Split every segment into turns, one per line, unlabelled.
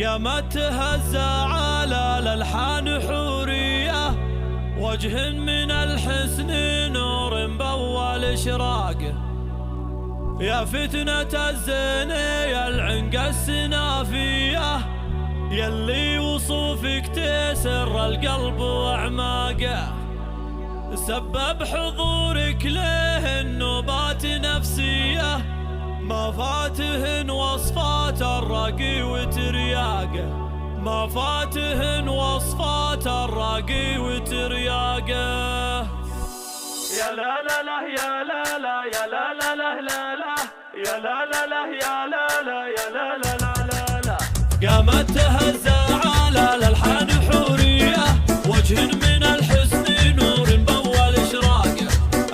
قامت تهزى على الألحان حورية، وجه من الحسن نور بأول إشراقه. يا فتنة الزين يا العنق السنافية، يلي وصوفك تسر القلب وأعماقه. سبب حضورك له النوبات نفسية، ما فاتهن وصفات الراقي وترياقه، ما فاتهن وصفات الراقي وترياقه. يا لا لا لا يا لا لا يا لا لا لا لا لا يا لا لا لا يا لا لا يا لا لا لا لا لا. قامت تهزى على الألحان حورية، وجه من الحسن نور بأول إشراقه.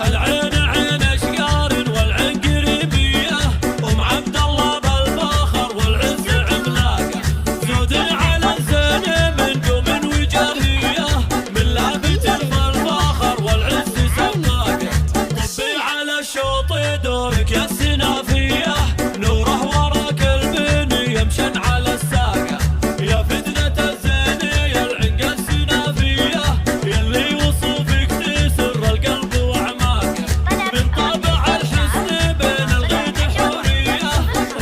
العين عين أشقار والعين قريبية، أم عبد الله بالفخر والعز عملاقه. زود على الزين من قوم وجاهية، من لافت الفخر والعز سماقه. طبي على الشوط دورك يا السنافية، نوره وراك البني يمشن على الساقه. يا فتنة الزين يا العنق السنافية، يلي وصوفك تسر القلب وأعماقه. من طابع الحسن بين الغيد حورية،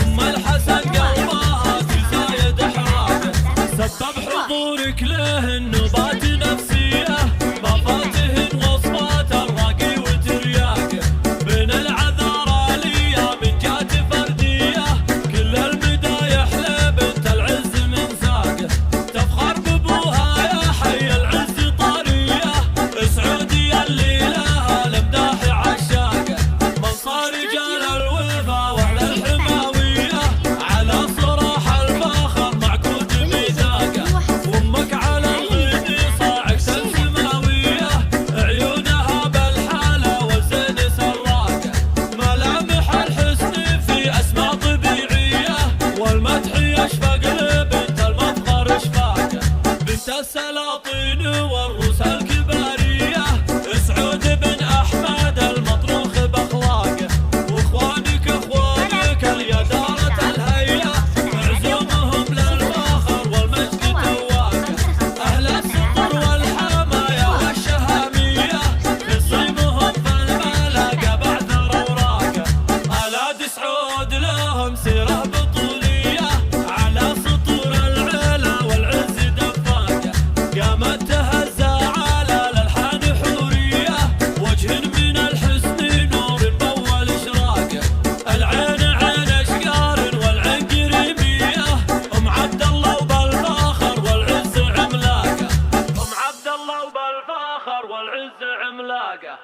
أم الحسن قلبها تزايد إحراقه. سبب حضورك له النوبات نفسية، ما فاتهن وصفات الراقي وترياقه. بين العذارى ليا من جات فردية، كل المدايح لبنت العز من ساقه. تفخر بابوها يا حي العز طارية، سعودية اللي لها الامداح عشاقه. من صار رجال الوفا وعلى الحماوية، على صراح الفخر معقود ميثاقه. وامك على الغيد صاعق سماوية، عيونها بالحالة والزين سراقه. ملامح الحسن في أسماء طبيعية، والمدح يشفق لبنت المفخر اشفاقه. بنت السلاطين والروس الكبارية، سعود بن أحمد المطروخ بأخلاقه. واخوانك اخوانك اليدارة الهيئة، عزومهم للفخر والمجد تواقه. أهل السطر والحماية والشهامية، خصيمهم في الملاقى بعثر أوراقه. أولاد سعود لهم سيرة بطولية، على سطور العلا والعز دفاقه. قامت تهزى على الألحان حورية، وجه من الحسن نور بأول إشراقه. العين عين أشقار والعين قريبية، أم عبد الله وبالفخر والعز عملاقه. أم عبد الله وبالفخر والعز عملاقه.